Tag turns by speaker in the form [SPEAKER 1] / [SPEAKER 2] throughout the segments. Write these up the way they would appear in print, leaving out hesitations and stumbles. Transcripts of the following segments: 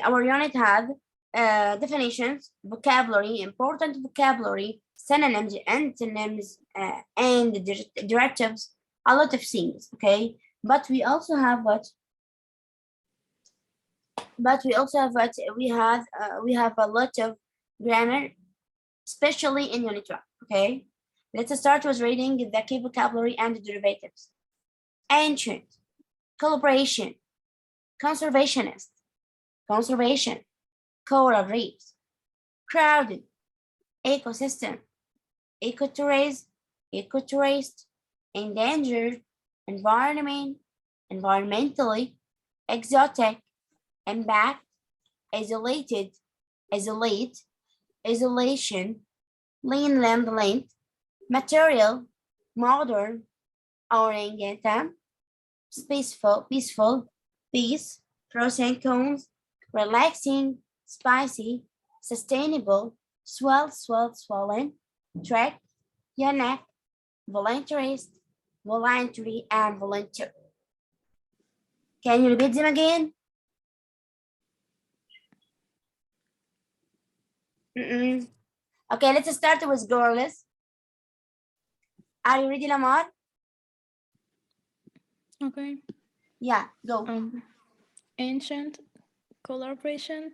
[SPEAKER 1] Our unit has definitions, vocabulary, important vocabulary, synonyms, antonyms, and directives, a lot of things, okay? But we also have what? We have a lot of grammar, especially in unit 1, okay? Let's start with reading the key vocabulary and derivatives. Ancient, collaboration, conservationist, conservation, coral reefs, crowded, ecosystem, ecotourism, ecotourist, endangered, environment, environmentally, exotic, impact, isolated, isolate, isolation, lean land length, material, modern, orangutan, peaceful, peace, pros and cons, relaxing, spicy, sustainable, swollen, track, unique, voluntarist, voluntary, and volunteer. Can you repeat them again? Okay, let's start with girls. Are you ready, Lamar?
[SPEAKER 2] Okay.
[SPEAKER 1] Yeah, go.
[SPEAKER 2] Ancient, collaboration,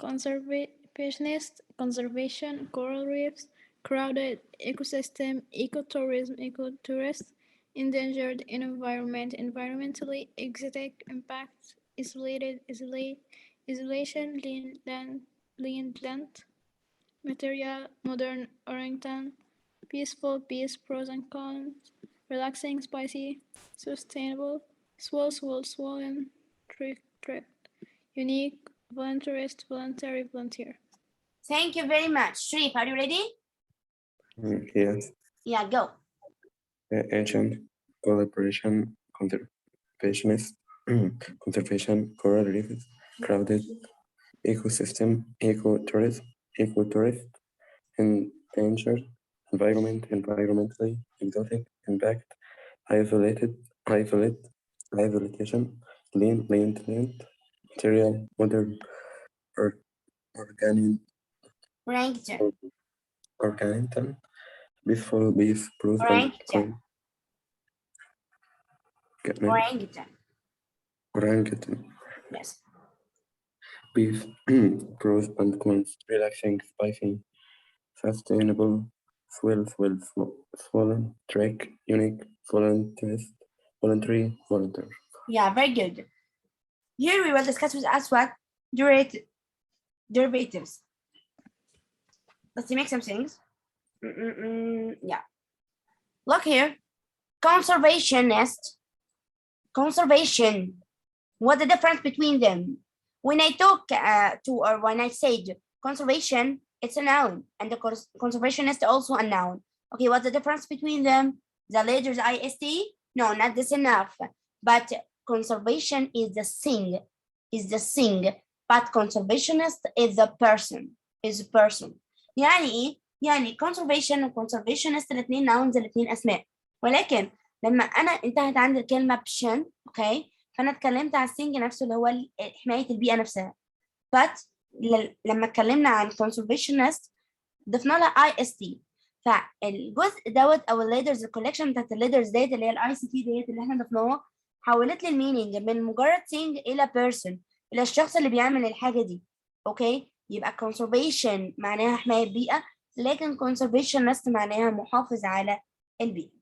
[SPEAKER 2] conservationist, conservation, coral reefs, crowded, ecosystem, ecotourism, ecotourist, endangered, environment, environmentally, exotic, impact, isolated, isolation, lean land, material, modern, orangutan, peaceful, peace, pros and cons, relaxing, spicy, sustainable, swollen, trick, unique, voluntarist, voluntary, volunteer.
[SPEAKER 1] Thank you very much. Sharif, are you ready?
[SPEAKER 3] Yes.
[SPEAKER 1] Yeah, go.
[SPEAKER 3] Ancient, collaboration, conservationist, conservation, coral reefs, crowded, ecosystem, ecotourist, endangered, environment, environmentally, exotic, impact, isolation, lean, material, modern, organtan, peaceful, beef, pros and cons. Orangutan.
[SPEAKER 1] Yes.
[SPEAKER 3] Beef, pros and cons, relaxing, spicy, sustainable, swollen, track, unique, voluntary, volunteer.
[SPEAKER 1] Yeah, very good. Here we will discuss with us what derivatives. Let's make some things. Yeah. Look here. Conservationist. Conservation. What's the difference between them? When I talk when I said conservation, it's a noun, and the conservationist also a noun. Okay, what's the difference between them? The letters ist? No, not this enough. But conservation is the thing, but conservationist is the person, يعني ايه؟ يعني conservation و conservationist الاثنين nouns، الاثنين اسماء، ولكن لما انا انتهت عند الكلمه بشن، اوكي، فانا اتكلمت على السنج نفسه اللي هو حمايه البيئه نفسها. but لما اتكلمنا عن conservationist ضفنا لها ist، فالجزء دوت او الليدرز، الكولكشن بتاعت الليدرز ديت اللي هي الاي سي تي ديت اللي احنا ضفناها، حولت لي المينينج من مجرد thing الى person، الى الشخص اللي بيعمل الحاجه دي. اوكي، يبقى conservation معناها حمايه البيئه، لكن conservationist معناها محافظ على البيئه.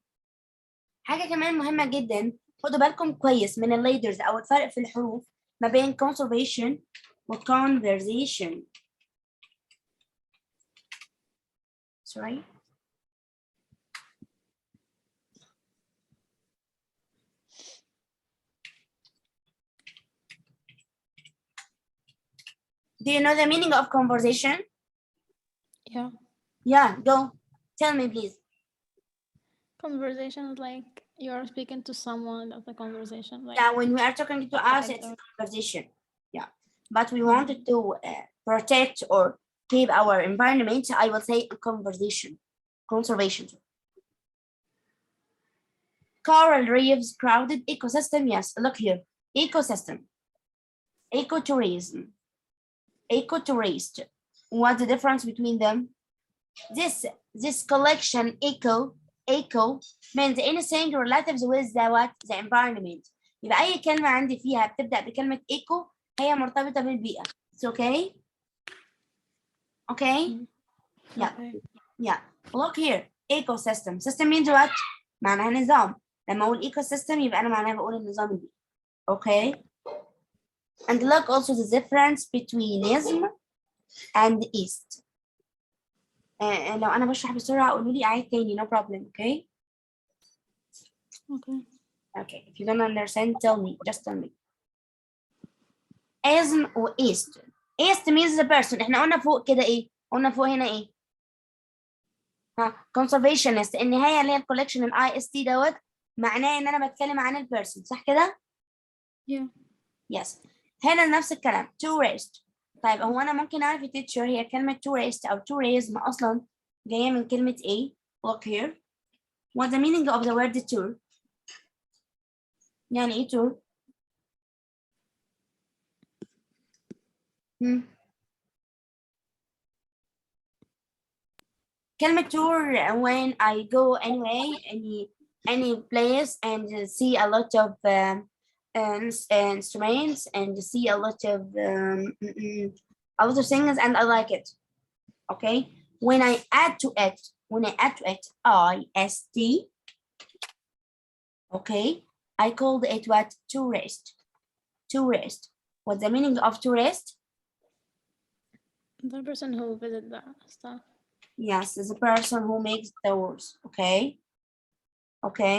[SPEAKER 1] حاجه كمان مهمه جدا، خدوا بالكم كويس من الليدرز او الفرق في الحروف ما بين conservation و conversation. Sorry. Do you know the meaning of conversation?
[SPEAKER 2] Yeah.
[SPEAKER 1] Yeah, go. Tell me, please.
[SPEAKER 2] Conversation is like you're speaking to someone. That's a conversation. Like,
[SPEAKER 1] yeah, when we are talking to us, it's a conversation. Yeah, but we wanted to protect or keep our environment. I will say a conservation. Coral reefs, crowded ecosystem. Yes, look here. Ecosystem. Ecotourism. eco tourist. What's the difference between them? This collection eco means anything related with the what? The environment. يبقى أي كلمة عندي فيها بتبدأ بكلمة eco هي مرتبطة بالبيئة. It's okay? Okay? Yeah.
[SPEAKER 2] Okay.
[SPEAKER 1] Yeah. Look here. Ecosystem. System means what? معناها نظام. لما أقول ecosystem يبقى أنا معناها بقول النظام البيئي. Okay? And look also the difference between ism and east. لو أنا بشرح بسرعة قولوا لي أعيد تاني. No problem. Okay?
[SPEAKER 2] Okay.
[SPEAKER 1] Okay. If you don't understand, tell me. Just tell me. Ism و east. East means the person. إحنا قلنا فوق كده إيه؟ قلنا فوق هنا إيه؟ conservationist. النهاية اللي هي الكولكشن الاي اس تي دوت معناه ان انا بتكلم عن البيرسون صح كده؟
[SPEAKER 2] Yeah.
[SPEAKER 1] Yes. هنا نفس الكلام tourist. طيب هو انا ممكن اعرف teacher هي كلمة tourist او tourism اصلا جاية من كلمة ايه؟ Look here. What's the meaning of the word tour? يعني ايه tour؟ كلمة tour when I go any place and see a lot of instruments and see a lot of things and I like it. Okay. When I add to it IST, okay, I called it what? Tourist. Tourist. What's the meaning of tourist?
[SPEAKER 2] The person who visit the stuff.
[SPEAKER 1] Yes, it's a person who makes tours. Okay. Okay.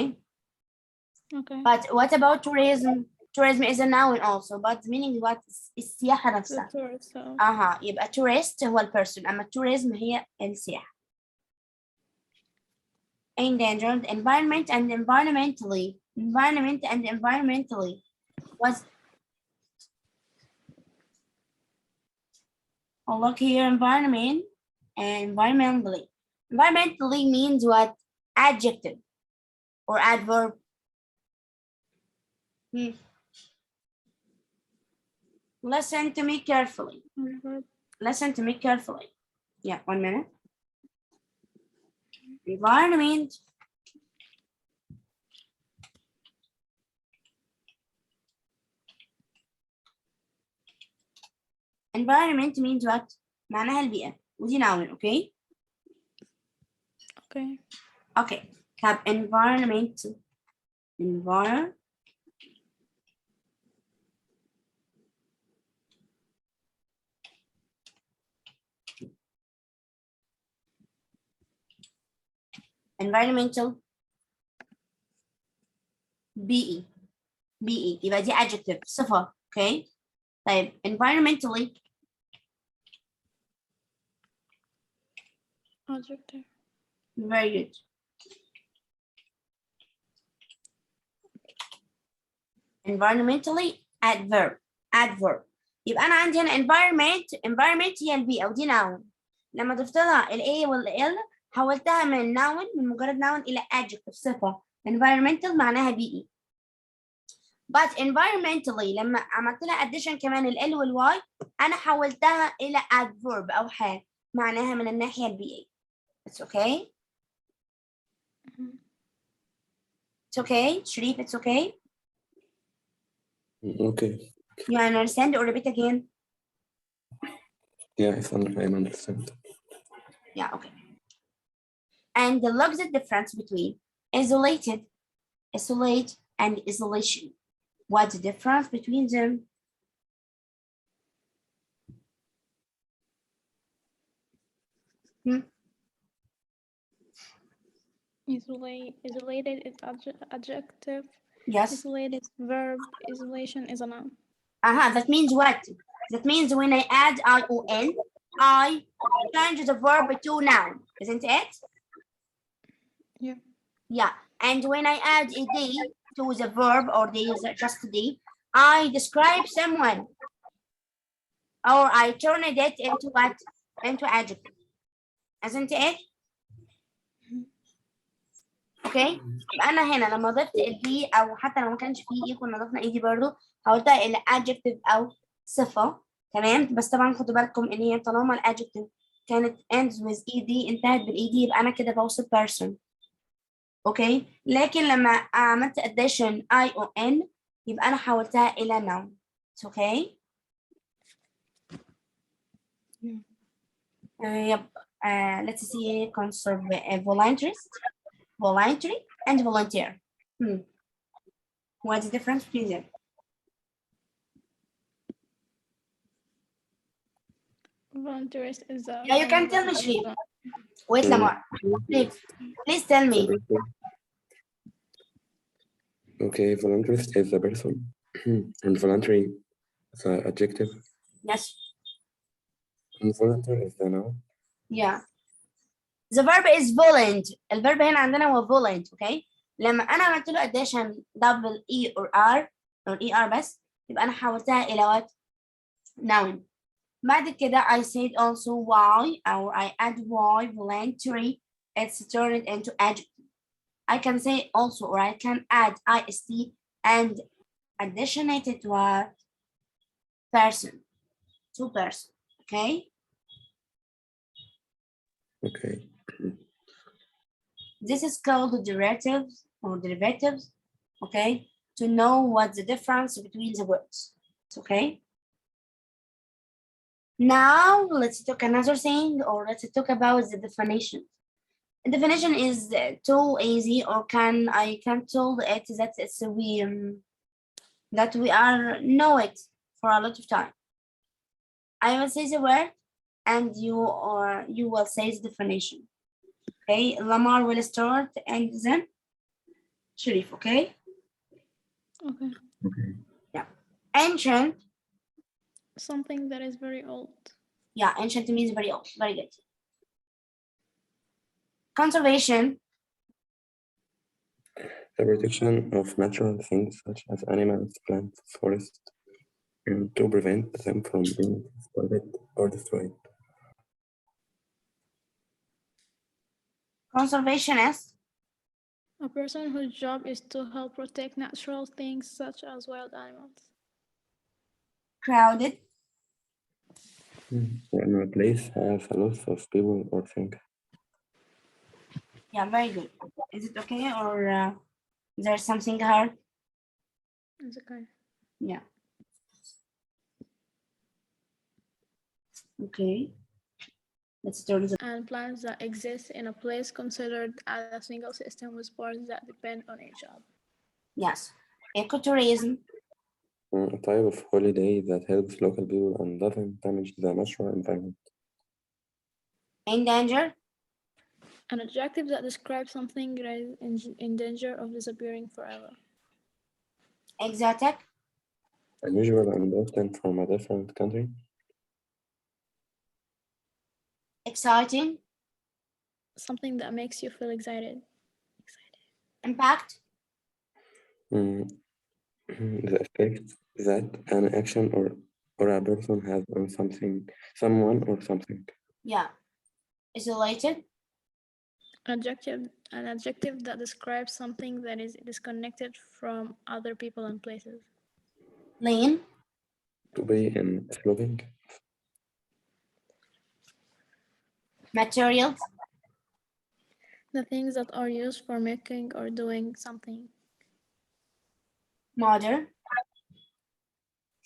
[SPEAKER 2] Okay.
[SPEAKER 1] But what about tourism? Tourism is a noun also, but the meaning what is السياحة
[SPEAKER 2] The
[SPEAKER 1] نفسها.
[SPEAKER 2] tourist. So.
[SPEAKER 1] يبقى tourist هو البيرسون، أما tourism هي السياحة. Endangered, environment and environmentally. Environment and environmentally. What's oh, look here, environment and environmentally. Environmentally means what? Adjective or adverb. Listen to me carefully. Listen to me carefully. Yeah, 1 minute. Environment. Environment means what? معناها البيئة ودي noun, okay?
[SPEAKER 2] Okay.
[SPEAKER 1] Okay. طب environment. Environmental. بيئي يبقى دي adjective صفة, okay? طيب environmentally.
[SPEAKER 2] Adjective.
[SPEAKER 1] Very good. Environmentally adverb. يبقى أنا عندي هنا environment هي البيئة ودي noun. لما ضفت لها ال A وال L حولتها من noun من مجرد noun إلى adjective صفة. environmental معناها بيئي. But environmentally لما عملت لها addition كمان ال L وال Y أنا حولتها إلى adverb أو حال معناها من الناحية البيئية. It's okay? It's okay? Sharif, it's okay?
[SPEAKER 3] Okay.
[SPEAKER 1] You understand or repeat again?
[SPEAKER 3] Yeah, I understand.
[SPEAKER 1] Yeah, okay. And look at the difference between isolate, and isolation. What's the difference between them?
[SPEAKER 2] Isolated is adjective.
[SPEAKER 1] Yes.
[SPEAKER 2] Isolated is verb. Isolation is a noun.
[SPEAKER 1] That means what? That means when I add ION, I change the verb to noun, isn't it?
[SPEAKER 2] Yeah.
[SPEAKER 1] Yeah. And when I add ed to the verb or just d, I describe someone. Or I turn it into what? Into adjective. Isn't it? اوكي يبقى انا هنا لما ضفت البي او حتى لو ما كانش فيه اي كنا ضفنا اي دي برضه حولتها الى adjective او صفه تمام. بس طبعا خدوا بالكم ان هي طالما الادجكتيف كانت ends with ed انتهت بالاي دي يبقى انا كده بوصف person. اوكي، لكن لما عملت addition I او N يبقى انا حولتها الى noun. اوكي. يب. let's see voluntarist, voluntary and volunteer. What's the difference between them?
[SPEAKER 2] Voluntarist is the
[SPEAKER 1] Yeah, you can tell me, Shree. Wait, Lamar. Please tell me.
[SPEAKER 3] Okay, voluntarist is the person, and voluntary is the adjective,
[SPEAKER 1] Yes.
[SPEAKER 3] and volunteer is the noun.
[SPEAKER 1] Yeah. The verb is volunt. الverb هنا عندنا هو volunt. Okay. لما أنا عملت له addition double E or R or ER بس يبقى أنا حولتها إلى what? Noun. بعد كده I said also why or I add why voluntary it's turned into adjective. I can say also or I can add ist and additionate it to what? Person. To person. Okay.
[SPEAKER 3] Okay.
[SPEAKER 1] This is called derivatives or derivatives. Okay. To know what's the difference between the words. Okay. Now let's talk another thing, or let's talk about the definition. The definition is too easy, or I can tell it that it's that we are know it for a lot of time. I will say the word, and you will say the definition. Okay, Lamar will start, and then Sharif. Okay.
[SPEAKER 2] Okay.
[SPEAKER 3] Okay.
[SPEAKER 1] Yeah. Ancient.
[SPEAKER 2] Something that is very old.
[SPEAKER 1] Yeah, ancient means very old. Very good. Conservation.
[SPEAKER 3] The protection of natural things such as animals, plants, forests, and to prevent them from being exploited or destroyed.
[SPEAKER 1] Conservationist.
[SPEAKER 2] A person whose job is to help protect natural things such as wild animals.
[SPEAKER 1] Crowded.
[SPEAKER 3] When a place has a lot of people or things.
[SPEAKER 1] Yeah, very good. Is it okay, or there's something hard?
[SPEAKER 2] It's okay.
[SPEAKER 1] Yeah. Okay. Let's turn the
[SPEAKER 2] And plants that exist in a place considered as a single system with parts that depend on each other.
[SPEAKER 1] yes. Ecotourism.
[SPEAKER 3] A type of holiday that helps local people and doesn't damage the natural environment.
[SPEAKER 1] Endanger.
[SPEAKER 2] An adjective that describes something that is in danger of disappearing forever.
[SPEAKER 1] Exotic.
[SPEAKER 3] Unusual and often from a different country.
[SPEAKER 1] Exciting.
[SPEAKER 2] Something that makes you feel excited.
[SPEAKER 1] Impact.
[SPEAKER 3] The effect that an action or a person has on someone or something.
[SPEAKER 1] Yeah. Isolated.
[SPEAKER 2] An adjective that describes something that is disconnected from other people and places.
[SPEAKER 1] Lean.
[SPEAKER 3] To be in flowing.
[SPEAKER 1] Materials.
[SPEAKER 2] The things that are used for making or doing something.
[SPEAKER 1] Modern.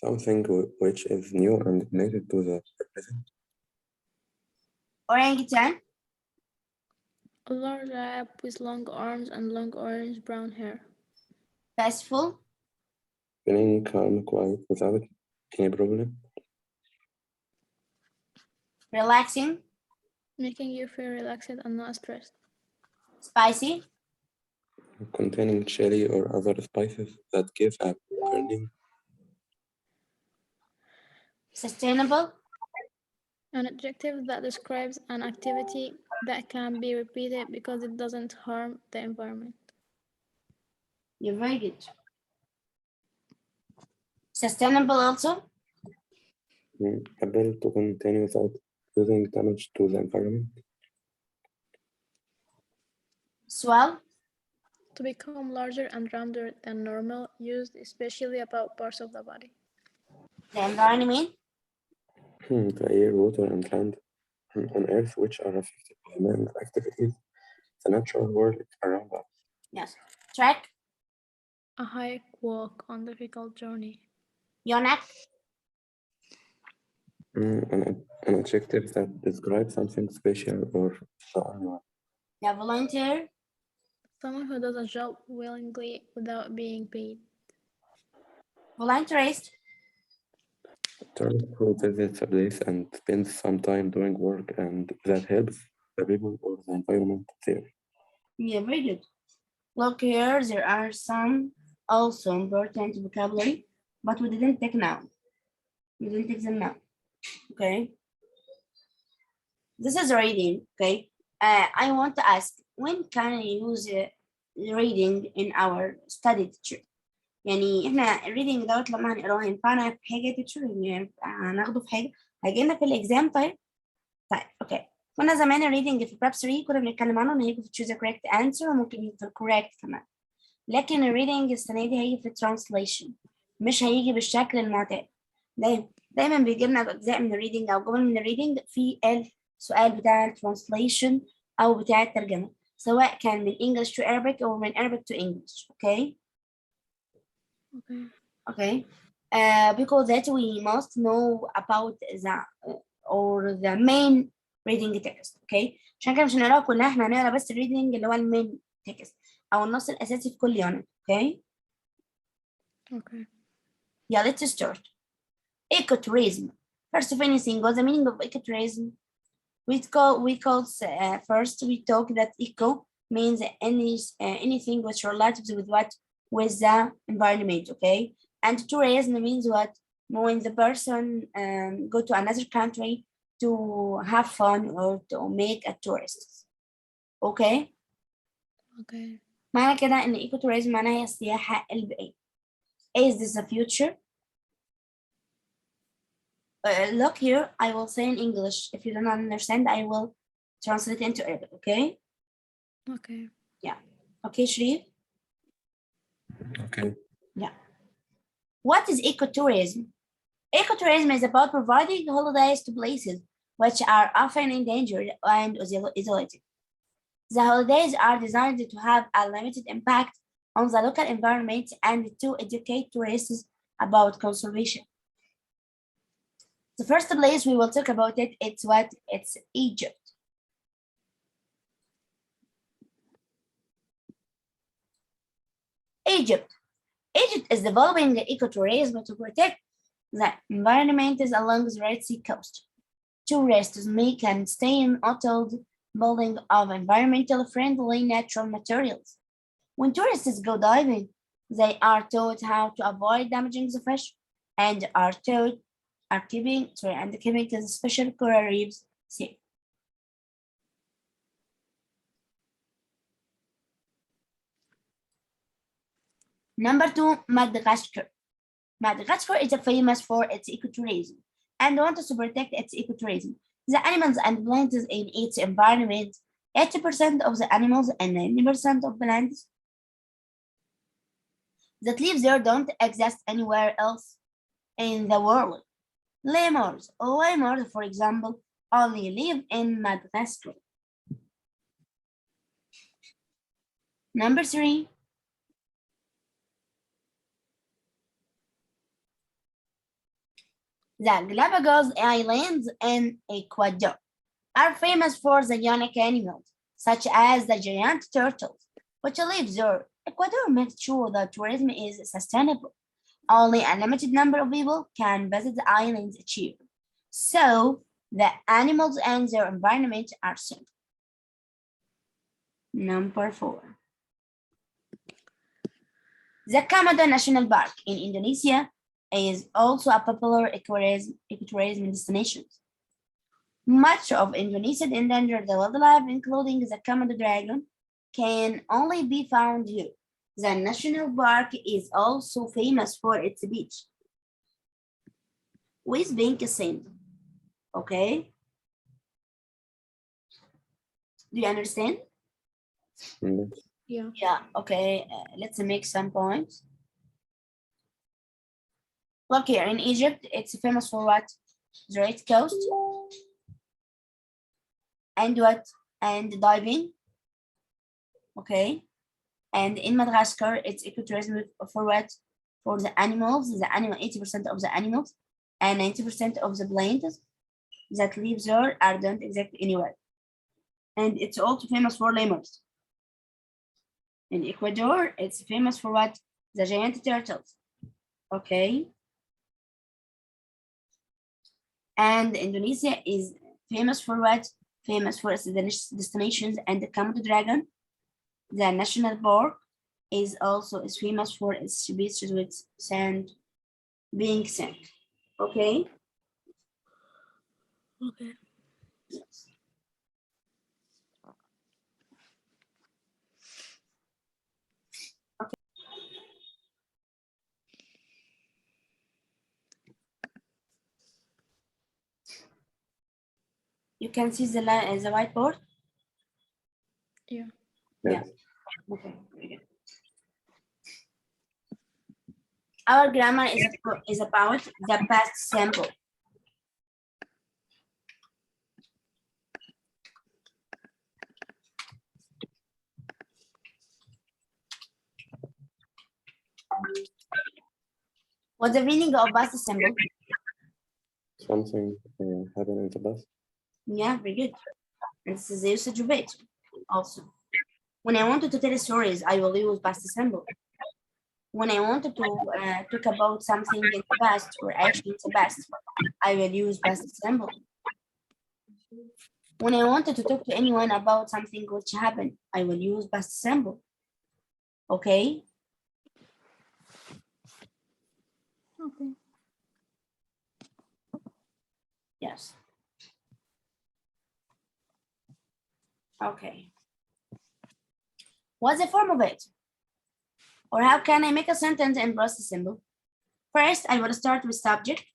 [SPEAKER 3] Something which is new and connected to the present.
[SPEAKER 1] Orangutan.
[SPEAKER 2] A large lab with long arms and long orange-brown hair.
[SPEAKER 1] Peaceful.
[SPEAKER 3] Feeling calm, quiet, without any problem.
[SPEAKER 1] Relaxing.
[SPEAKER 2] Making you feel relaxed and not stressed.
[SPEAKER 1] Spicy.
[SPEAKER 3] Containing chili or other spices that give a burning.
[SPEAKER 1] Sustainable.
[SPEAKER 2] An adjective that describes an activity that can be repeated because it doesn't harm the environment.
[SPEAKER 1] You're very good. Sustainable also.
[SPEAKER 3] Able to continue without causing damage to the environment.
[SPEAKER 1] Swell.
[SPEAKER 2] To become larger and rounder than normal, used especially about parts of the body.
[SPEAKER 1] The environment.
[SPEAKER 3] The air, water, and land on Earth, which are affected by man's activities, the natural world around us.
[SPEAKER 1] Yes. Track.
[SPEAKER 2] A hike, walk on difficult journey.
[SPEAKER 1] Yonak.
[SPEAKER 3] An adjective that describes something special or the unusual.
[SPEAKER 1] Yeah, volunteer.
[SPEAKER 2] Someone who does a job willingly without being paid.
[SPEAKER 1] Voluntarist.
[SPEAKER 3] Tourist who visits a place and spends some time doing work and that helps the people or the environment there.
[SPEAKER 1] Yeah, very good. Look here, there are some also important vocabulary, but we didn't take now. We didn't take them now. Okay. This is reading. Okay. I want to ask, when can I use reading in our study teacher? يعني احنا الريدنج دوت لما هنقراه ينفعنا في حاجه تيتشر، يعني هناخده في حاجه هيجي لنا في الاكزام. طيب اوكي. كنا زمان الريدنج في براب 3 كنا بنتكلم عنه ان هيجي في تشوز كوريكت انسر وممكن يجي في الكوريكت كمان، لكن الريدنج السنه دي هيجي في الترانسليشن، مش هيجي بالشكل المعتاد. دايما بيجي لنا اجزاء من الريدنج او جمل من الريدنج في السؤال بتاع الترانسليشن او بتاع الترجمه، سواء كان من English to Arabic او من Arabic to English. اوكي. Okay. Because that we must know about the main reading text. Okay. عشان كده مش هنقراها كلها، احنا هنقرا بس الريدنج اللي هو المين text او النص الاساسي في كل يونت. Okay.
[SPEAKER 2] Okay.
[SPEAKER 1] Yeah, let's start. Ecotourism. First of anything, what's the meaning of ecotourism? First we talk that eco means anything which relates with the environment. Okay. And tourism means what? When the person go to another country to have fun or to make a tourist. Okay.
[SPEAKER 2] Okay.
[SPEAKER 1] معنى كده ان ecotourism معناها هي السياحة البيئية. Is this the future? Look here, I will say in English. If you don't understand, I will translate into Arabic. Okay.
[SPEAKER 2] Okay.
[SPEAKER 1] Yeah. Okay, Shree.
[SPEAKER 3] Okay.
[SPEAKER 1] Yeah. What is ecotourism? Ecotourism is about providing holidays to places which are often endangered and isolated. The holidays are designed to have a limited impact on the local environment and to educate tourists about conservation. The first place we will talk about it's Egypt. Egypt is developing ecotourism to protect the environment along the Red Sea coast. Tourists can stay in hotels building of environmentally friendly natural materials. When tourists go diving, they are taught how to avoid damaging the fish and are keeping the special coral reefs safe. Number 2, Madagascar. Madagascar is famous for its ecotourism and wants to protect its ecotourism. The animals and plants in its environment, 80% of the animals and 90% of plants that live there don't exist anywhere else in the world. Lemurs, for example, only live in Madagascar. Number 3, the Galapagos Islands in Ecuador are famous for the unique animals, such as the giant turtles, which live there. Ecuador makes sure that tourism is sustainable. Only a limited number of people can visit the islands each year, so the animals and their environment are safe. Number 4. The Komodo National Park in Indonesia is also a popular ecotourism destination. Much of Indonesia's endangered wildlife, including the Komodo dragon, can only be found here. The national park is also famous for its beach with pink sand. Okay? Do you understand?
[SPEAKER 2] Yeah.
[SPEAKER 1] Yeah, okay. Let's make some points. Look here, in Egypt, it's famous for what? the right coast, and what? And diving. Okay. And in Madagascar, it's ecotourism for what? For the animals, 80% of the animals and 90% of the plants that live there are don't exist anywhere. And it's also famous for lemurs. In Ecuador, it's famous for what? The giant turtles. Okay. And Indonesia is famous for what? Famous for its destinations, and the Komodo dragon, the national park, is famous for its beaches with sand being sand. Okay.
[SPEAKER 2] Okay.
[SPEAKER 1] Yes. Okay. You can see the whiteboard.
[SPEAKER 2] Yeah.
[SPEAKER 1] Yeah. Okay. Very good. Our grammar is about the past simple. What's the meaning of past simple?
[SPEAKER 3] Something happened in the past.
[SPEAKER 1] Yeah, very good. This is the usage of it also. When I wanted to tell stories, I will use past simple. When I wanted to talk about something in the past or action in the past, I will use past simple. When I wanted to talk to anyone about something which happened, I will use past simple. Okay?
[SPEAKER 2] Okay.
[SPEAKER 1] Yes. Okay. What's the form of it? Or how can I make a sentence in past simple? First, I will start with subject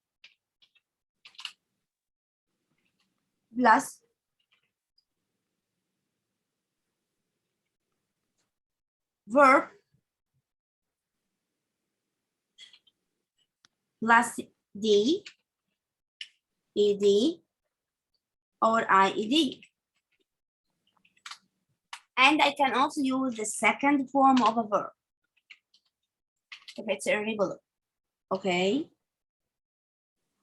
[SPEAKER 1] plus verb plus d, ed, or ied. And I can also use the second form of a verb if it's irregular. Okay.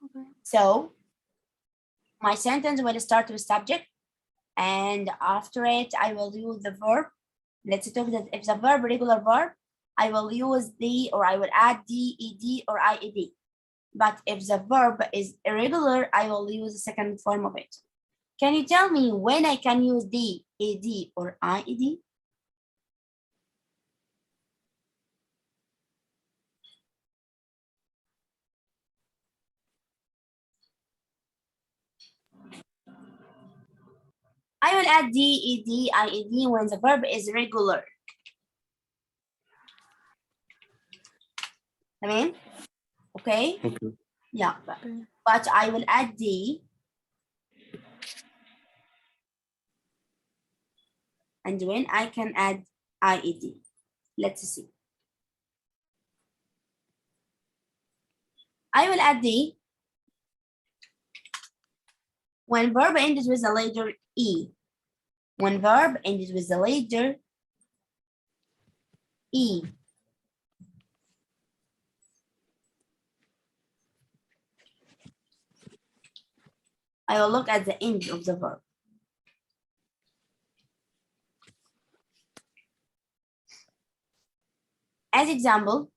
[SPEAKER 2] Okay.
[SPEAKER 1] So my sentence will start with subject, and after it, I will use the verb. Let's talk that if the verb regular verb, I will use the, or I will add d, ed, or ied. But if the verb is irregular, I will use the second form of it. Can you tell me when I can use d, ed, or ied? I will add d, ed, ied when the verb is regular. I mean, okay?
[SPEAKER 3] Okay.
[SPEAKER 1] Yeah,
[SPEAKER 2] Okay.
[SPEAKER 1] but I will add d. And when I can add ied. Let's see. I will add d when verb ends with the letter e. When verb ends with the letter e. I will look at the end of the verb. As example,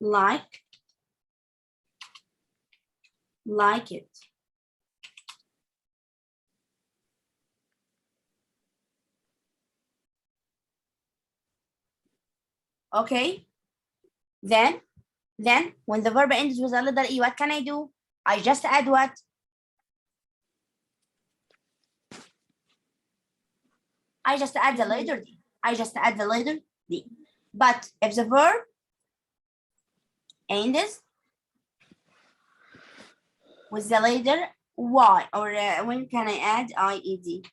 [SPEAKER 1] like it. Okay. Then when the verb ends with a letter e, what can I do? I just add what? I just add the letter d. I just add the letter d. But if the verb ends with the letter y, or when can I add ied?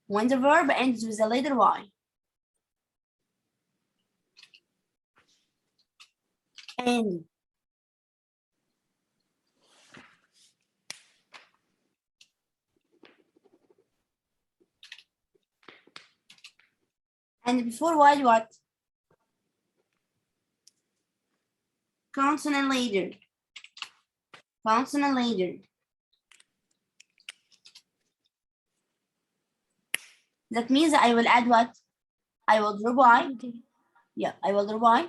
[SPEAKER 1] When the verb ends with the letter y. And And before while what? Consonant later. Consonant later. That means I will add what? I will drop y. Yeah, I will drop y.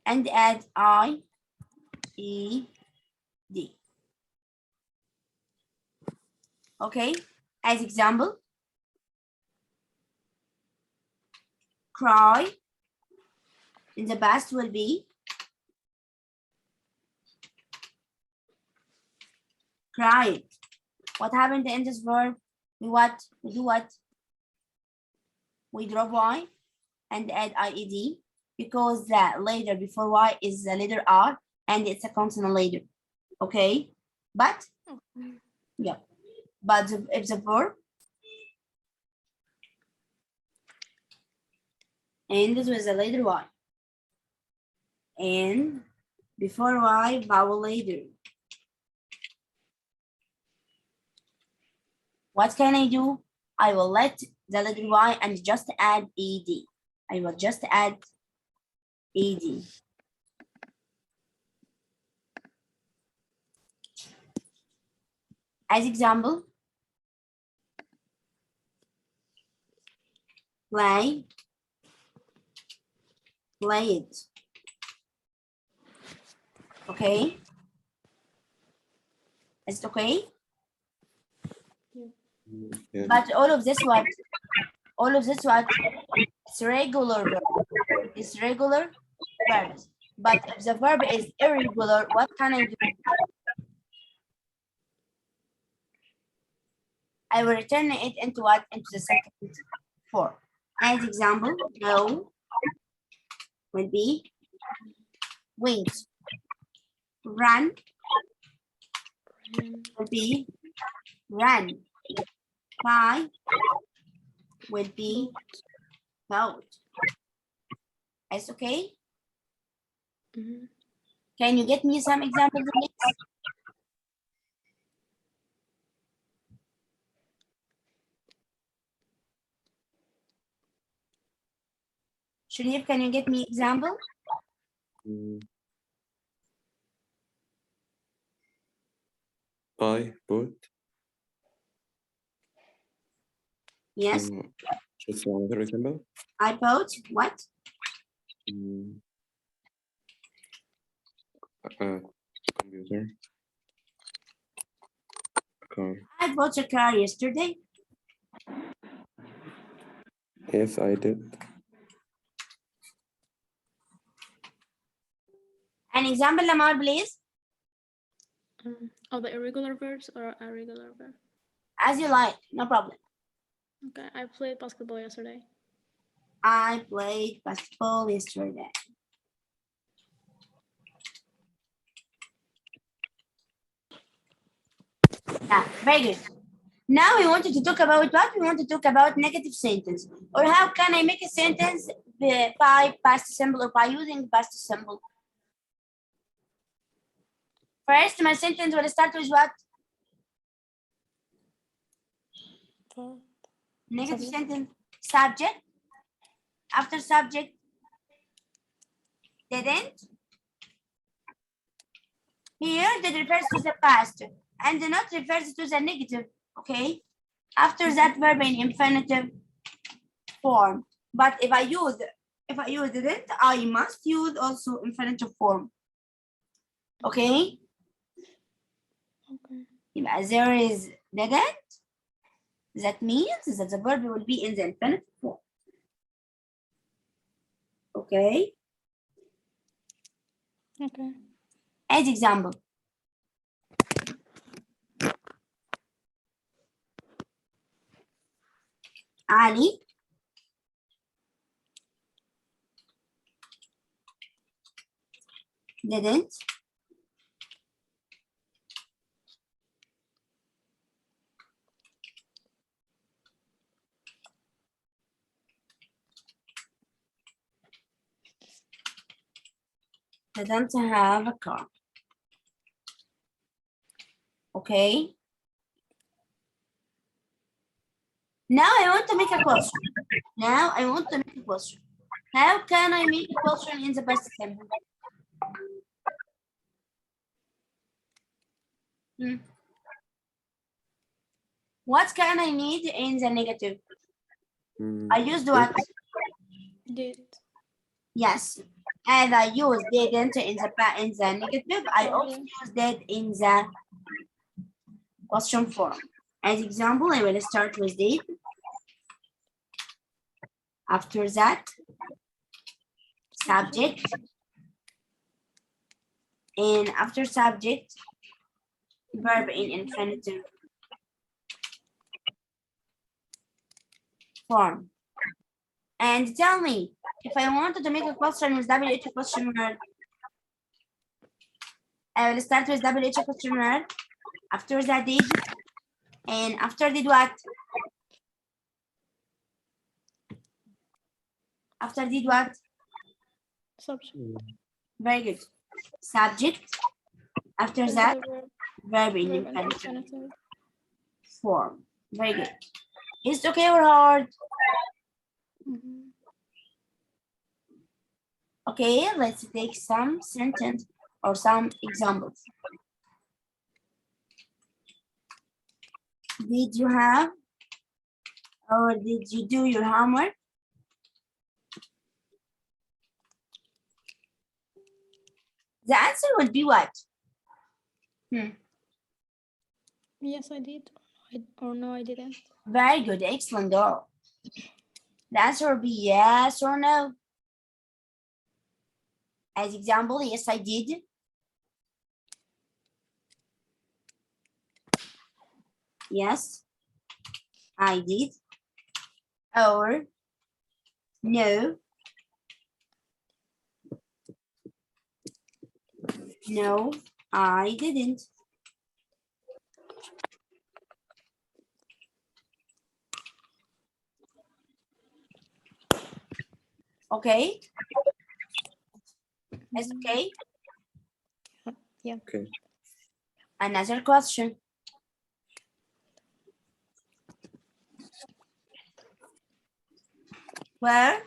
[SPEAKER 1] And add I, E, D. Okay, as example, cry in the past will be cried. What happened in this verb? We what? We do what? We drop y and add IED because the later before y is the letter R and it's a consonant later. Okay, but yeah, but if the verb ends with the letter y and before y vowel later, what can I do? I will let the letter y and just add ed. I will just add ed. As example, play, played. Okay? Is it okay?
[SPEAKER 3] Yeah.
[SPEAKER 1] But all of this what? All of this what? It's regular verb. It's regular verbs. But if the verb is irregular, what can I do? I will return it into what? Into the second form. As example, go will be wait. Run will be run. Fly will be boat. Is okay?
[SPEAKER 2] Mhm.
[SPEAKER 1] Can you get me some examples, please? Sharif, can you get me example?
[SPEAKER 3] Buy, boat.
[SPEAKER 1] Yes,
[SPEAKER 3] Just another example.
[SPEAKER 1] I bought what?
[SPEAKER 3] Computer. Car.
[SPEAKER 1] I bought a car yesterday.
[SPEAKER 3] Yes, I did.
[SPEAKER 1] An example, Lamar, please.
[SPEAKER 2] Of the irregular verbs or a regular verb?
[SPEAKER 1] As you like, no problem.
[SPEAKER 2] Okay, I played basketball yesterday.
[SPEAKER 1] I played basketball yesterday. Yeah, very good. Now we wanted to talk about what? We want to talk about negative sentence. Or how can I make a sentence by past simple or by using past simple? First, my sentence will start with what? Negative sentence. Subject. After subject. Didn't. Here, that refers to the past and the not refers to the negative. Okay. After that verb in infinitive form. But if I use didn't, I must use also infinitive form. Okay.
[SPEAKER 2] Okay.
[SPEAKER 1] There is didn't. That means that the verb will be in the infinitive form. Okay.
[SPEAKER 2] Okay.
[SPEAKER 1] As example. Ali didn't have a car. Okay. Now I want to make a question. How can I make a question in the past simple? What can I need in the negative? I used what?
[SPEAKER 2] Did.
[SPEAKER 1] Yes. As I used didn't in the negative, I also used it in the question form. As example, I will start with did. After that, subject. And after subject, verb in infinitive form. And tell me, if I wanted to make a question with WH question word, I will start with WH question word. After that, did. And after did what? After did what?
[SPEAKER 2] Subject.
[SPEAKER 1] Very good. Subject. After that, verb in infinitive form. Very good. Is it okay or hard? Okay, let's take some sentence or some examples. Did you have or did you do your homework? The answer would be what?
[SPEAKER 2] Yes, I did. Or no, I didn't.
[SPEAKER 1] Very good, excellent girl. The answer would be yes or no. As example, yes, I did. Yes, I did. Or no. No, I didn't. Okay. It's okay.
[SPEAKER 2] Yeah.
[SPEAKER 3] Okay.
[SPEAKER 1] Another question. Where